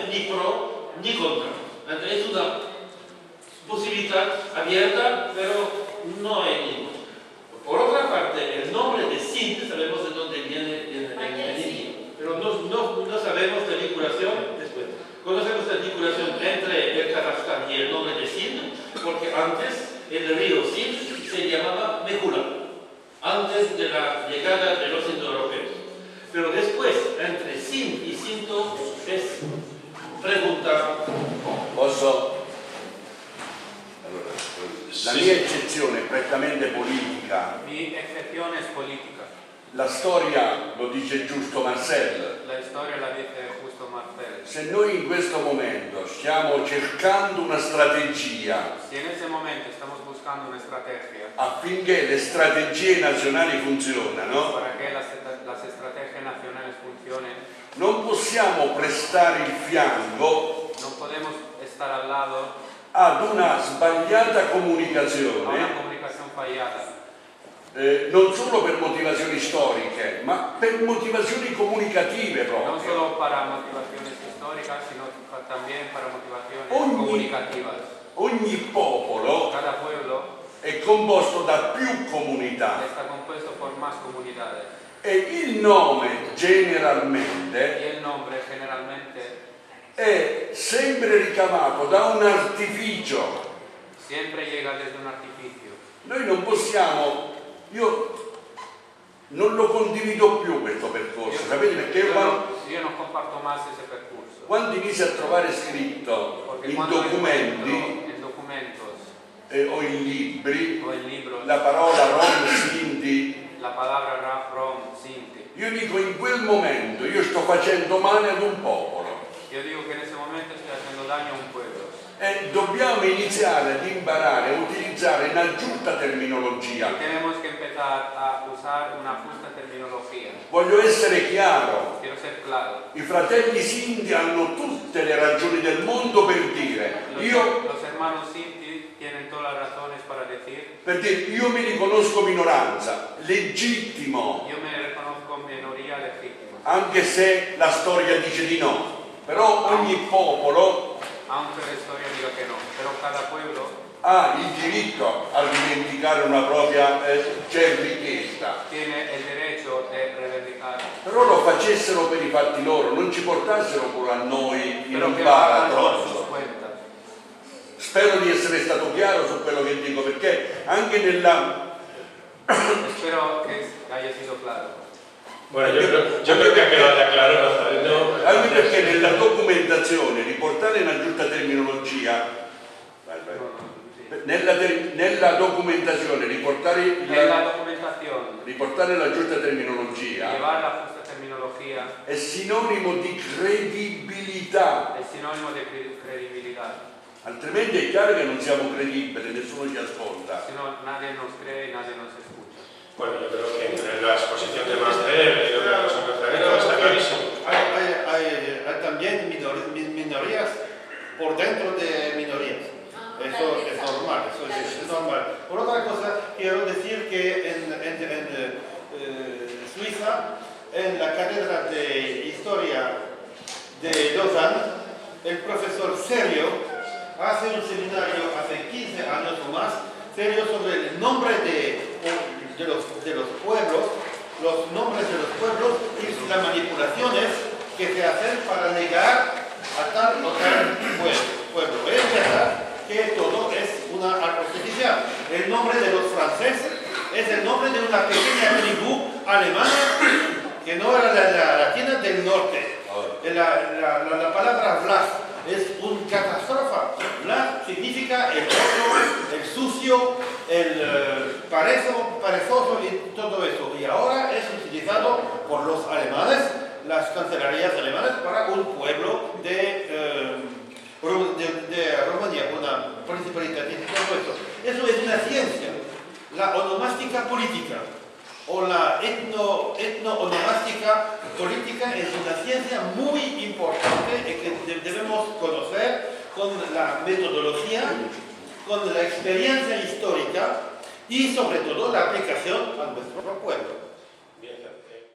ni pro ni contra. Es una posibilidad abierta, pero no hay ningún. Por otra parte, el nombre de Sin sabemos de dónde viene en India, pero no sabemos la vinculación después. Conocemos la vinculación entre el Kazajstán y el nombre de Sin, porque antes el río Sin se llamaba Mehula, antes de la llegada de los indoeuropeos. Pero después, entre Sin y Sinto, es pregunta. Posso? Allora, la mia eccezione è prettamente politica. Mi excepción es política. La storia lo dice giusto Marcel. La historia la dice justo Marcel. Se noi in questo momento stiamo cercando una strategia Si en ese momento estamos buscando una estrategia affinché le strategie nazionali funzionano, para que las estrategias nacionales funcionen, non possiamo prestare il fianco no podemos estar al lado ad una sbagliata a una comunicazione, comunicación fallada. non solo per motivazioni storiche, ma per motivazioni comunicative No proprio. solo para motivaciones históricas, sino también para motivaciones Ogni- comunicativas. Ogni popolo Cada pueblo è composto da più comunità está compuesto por más comunidades e il nome generalmente y el nombre generalmente è sempre ricavato da un artificio. siempre llega desde un artificio. Noi non possiamo, io non lo condivido più questo percorso, sapete perché Yo no comparto más ese percurso. quando inizi a trovare scritto Porque in cuando documenti encuentro en documentos o in libri o en libros la parola Rom Sinti, la palabra Raf, Rom, Sinti, io dico in quel momento io sto facendo male ad un popolo. yo digo que en ese momento estoy haciendo daño a un pueblo. E dobbiamo iniziare ad imparare a utilizzare una giusta Y terminologia. tenemos que empezar a usar una justa terminología. Voglio essere chiaro, Quiero ser claro. i fratelli Sinti hanno tutte le ragioni del mondo per dire, Los hermanos Sinti tienen todas las razones para decir, io mi riconosco minoranza, legittimo, yo me reconozco minoría legítima, anche se la storia dice di no, però ogni popolo aunque la historia diga que no, pero cada pueblo ha il diritto a rivendicare una propria richiesta. tiene el derecho de reivindicar, Però lo facessero per i fatti loro, non ci portassero pure a noi in pero un que lo hagan por baratro. sus cuentas. Spero di essere stato chiaro su quello che dico, perché anche nella... Espero que haya sido claro. Bueno, yo creo que ha quedado claro, ¿no? Anche perché nella documentazione riportare una giusta terminologia, nella documentazione En la documentación, riportare la giusta terminologia llevar la justa terminología è sinonimo di credibilità, es sinónimo de credibilidad. altrimenti è chiaro che non siamo credibili, nessuno ci ascolta. Si no, nadie nos cree y nadie nos escucha. Bueno, yo creo que en la exposición de Marcel y lo que ha Nazareno está clarísimo. Hay también minorías por dentro de minorías. Eso es normal, eso es normal. Por otra cosa, quiero decir que en Suiza, en la cátedra de Historia de Lausanne, el profesor Serio hace un seminario hace 15 años o más, serio sobre el nombre de los pueblos, los nombres de los pueblos y las manipulaciones que se hacen para negar a tal o tal pueblo. Es verdad que todo es una artificial. El nombre de los franceses es el nombre de una pequeña tribu alemana que no era la latina del norte. La palabra Vlad es una catástrofe. Vlad significa el otro, el sucio, el perezoso y todo eso. Y ahora es utilizado por los alemanes, las cancillerías alemanas, para un pueblo de Rumanía. principalitatis y todo eso. Eso es una ciencia. La onomástica política o la etno-onomástica política es una ciencia muy importante y que debemos conocer con la metodología, con la experiencia histórica y sobre todo la aplicación a nuestro pueblo.